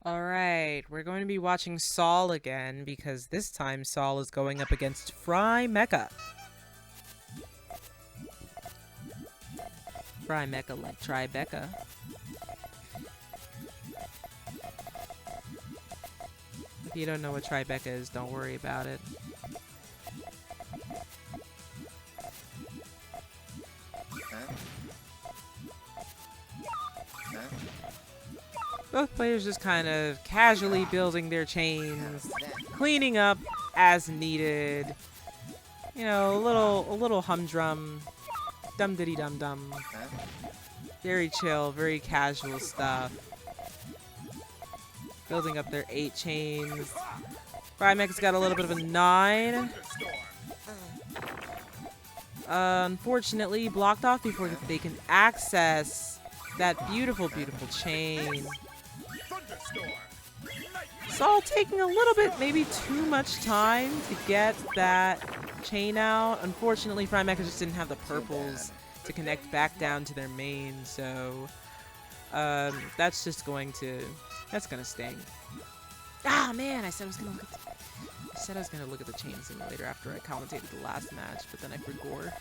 Alright, we're going to be watching Saul again because this time Saul is going up against FriMeka. FriMeka like Tribeca. If you don't know what Tribeca is, don't worry about it. Both players just kind of casually building their chains, cleaning up as needed. You know, a little humdrum, dum diddy dum dum. Very chill, very casual stuff. Building up their 8 chains. FriMeka's got a little bit of a 9. Unfortunately, blocked off before they can access that beautiful, beautiful chain. Saul taking a little bit, maybe too much time to get that chain out. Unfortunately, FriMeka just didn't have the purples to connect back down to their main, so that's just going to sting. Ah man, I said I was gonna look at the chain simulator after I commentated the last match, but then I forgot.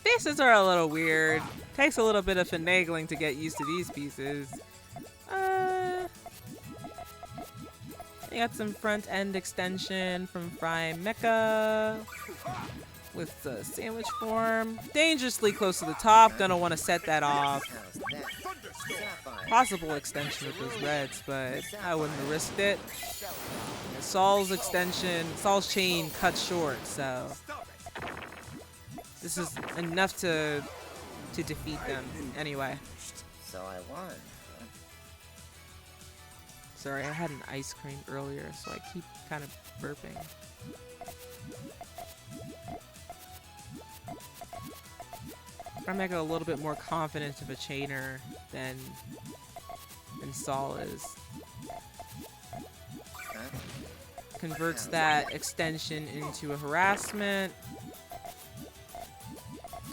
Pieces are a little weird. Takes a little bit of finagling to get used to these pieces. We got some front end extension from FriMeka with the sandwich form. Dangerously close to the top. Gonna want to set that off. Possible extension with those reds, but I wouldn't have risked it. Saul's chain cut short, so this is enough to defeat them anyway. So I won. Sorry, I had an ice cream earlier, so I keep kind of burping. FriMeka a little bit more confident of a chainer than Saul is. Converts that extension into a harassment.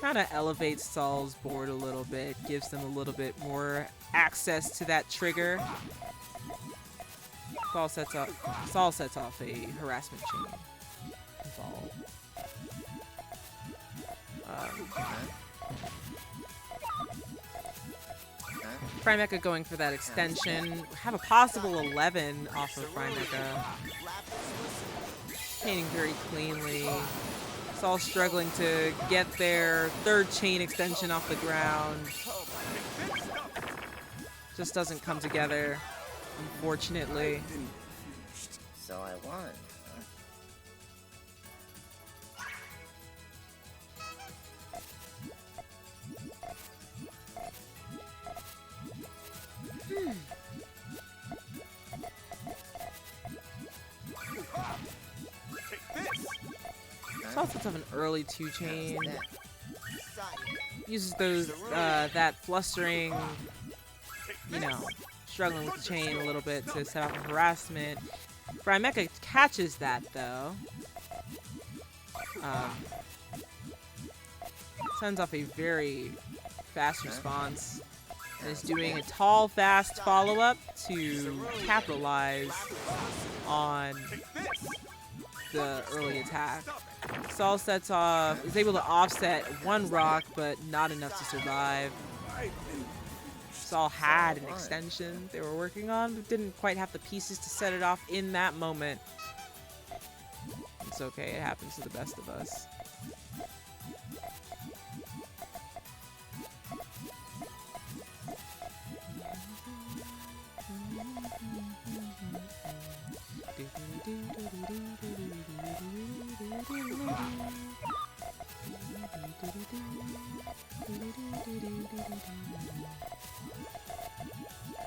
Kind of elevates Saul's board a little bit, gives them a little bit more access to that trigger. Saul sets off a harassment chain. Saul. FriMeka going for that extension. Have a possible 11 off of FriMeka. Chaining very cleanly. Saul struggling to get their 3rd chain extension off the ground. Just doesn't come together, unfortunately. So I won. Saul sets up an early 2 chain. Uses those that flustering, you know, struggling with the chain a little bit to set off a harassment. FriMeka catches that though. Sends off a very fast response. And is doing a tall, fast follow-up to capitalize on the early attack. Saul is able to offset 1 rock, but not enough to survive. Saul had an extension they were working on, but didn't quite have the pieces to set it off in that moment. It's okay, it happens to the best of us.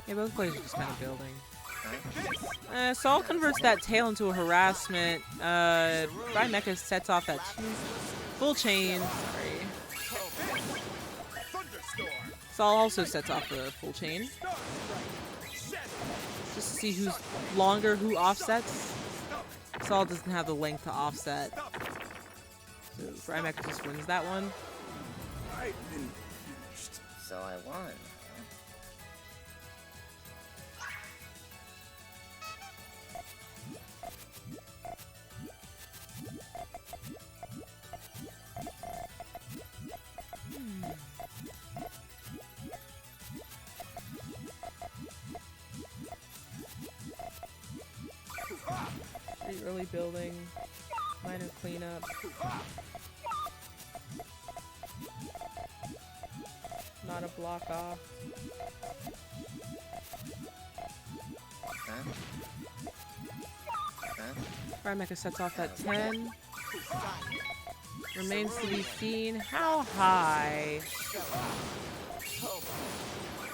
Yeah, both players are just kind of building. Saul converts that tail into a harassment. FriMeka sets off that full chain. Sorry. Saul also sets off the full chain. Just to see who's longer, who offsets. Saul doesn't have the length to offset. So FriMeka just wins that one. I won. Pretty early building. Minor cleanup. Not a block off. FriMeka sets off that 10. Remains to be seen how high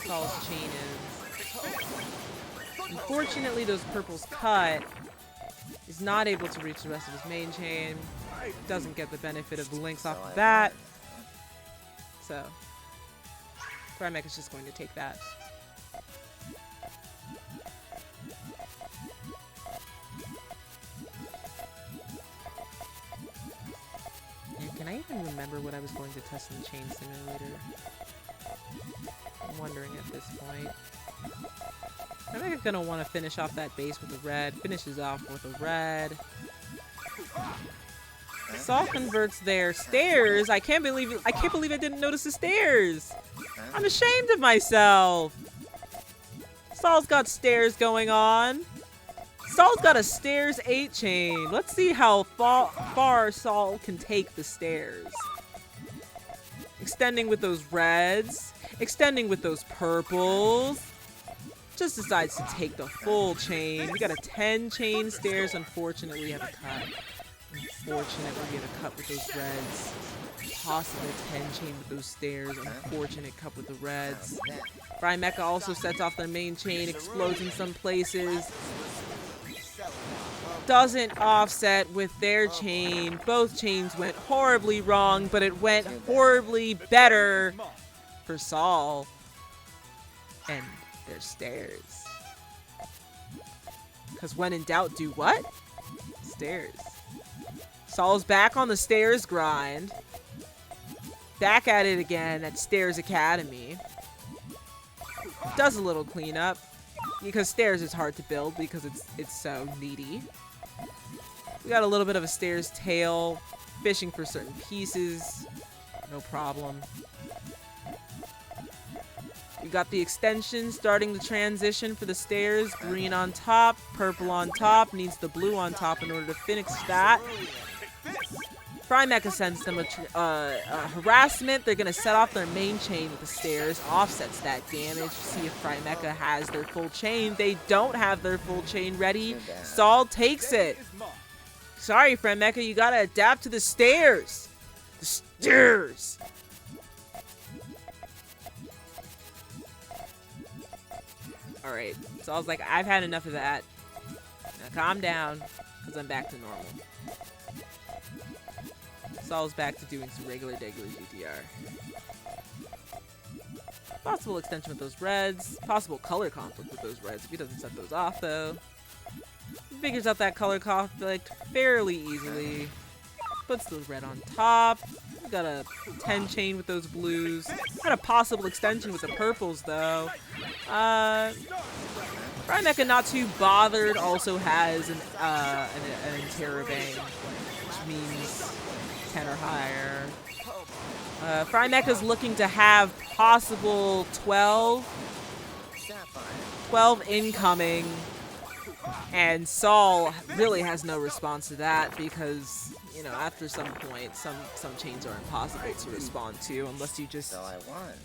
Saul's chain is. Unfortunately, those purples cut. Is not able to reach the rest of his main chain. Doesn't get the benefit of the links off the bat. So, FriMeka's just going to take that. And can I even remember what I was going to test in the chain simulator? I'm wondering at this point. I think I'm gonna want to finish off that base with a red. Finishes off with a red. Saul converts their stairs. I can't believe it. I can't believe I didn't notice the stairs. I'm ashamed of myself. Saul's got stairs going on. Saul's got a stairs 8 chain. Let's see how far Saul can take the stairs. Extending with those reds. Extending with those purples. Just decides to take the full chain. We got a 10 chain stairs. Unfortunately, we have a cut. Unfortunately, we have a cut with those reds. Possible 10 chain with those stairs. Unfortunate cut with the reds. FriMeka also sets off their main chain. Explodes in some places. Doesn't offset with their chain. Both chains went horribly wrong, but it went horribly better for Saul. And their stairs. Because when in doubt, do what? Stairs. Saul's back on the stairs grind. Back at it again at Stairs Academy. Does a little cleanup. Because stairs is hard to build because it's so needy. We got a little bit of a stairs tail. Fishing for certain pieces. No problem. We got the extension starting the transition for the stairs. Green on top, purple on top. Needs the blue on top in order to finish that. FriMeka sends them a harassment. They're going to set off their main chain with the stairs. Offsets that damage. See if FriMeka has their full chain. They don't have their full chain ready. Saul takes it. Sorry, FriMeka. You got to adapt to the stairs. The stairs. Alright, so I was like, I've had enough of that. Now calm down, because I'm back to normal. Saul's back to doing some regular GTR. Possible extension with those reds. Possible color conflict with those reds if he doesn't set those off, though. He figures out that color conflict fairly easily. Puts the red on top. We got a 10 chain with those blues. Got a possible extension with the purples, though. FriMeka, not too bothered, also has an interrobang, which means 10 or higher. FriMeka's looking to have possible 12 incoming, and Saul really has no response to that because, you know, after some point, some chains are impossible to respond to unless you just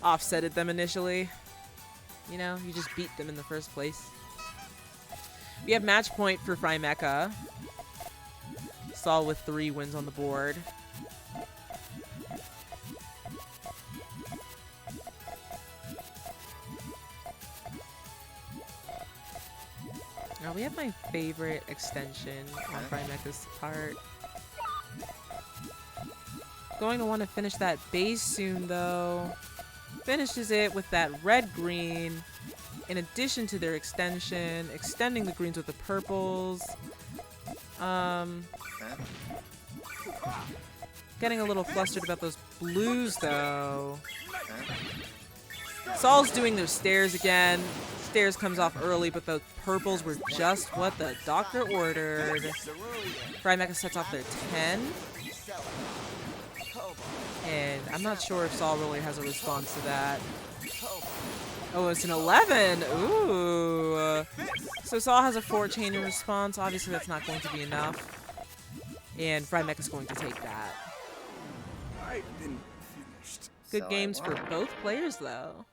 offsetted them initially. You know, you just beat them in the first place. We have match point for FriMeka. Saul with 3 wins on the board. Now we have my favorite extension on FriMeka's part. Going to want to finish that base soon, though. Finishes it with that red-green. In addition to their extension, extending the greens with the purples. Getting a little flustered about those blues, though. Saul's doing those stairs again. Stairs comes off early, but the purples were just what the doctor ordered. FriMeka sets off their 10. And I'm not sure if Saul really has a response to that. Oh, it's an 11. Ooh. So Saul has a 4-chain in response. Obviously, that's not going to be enough. And FriMeka's going to take that. Good games for both players, though.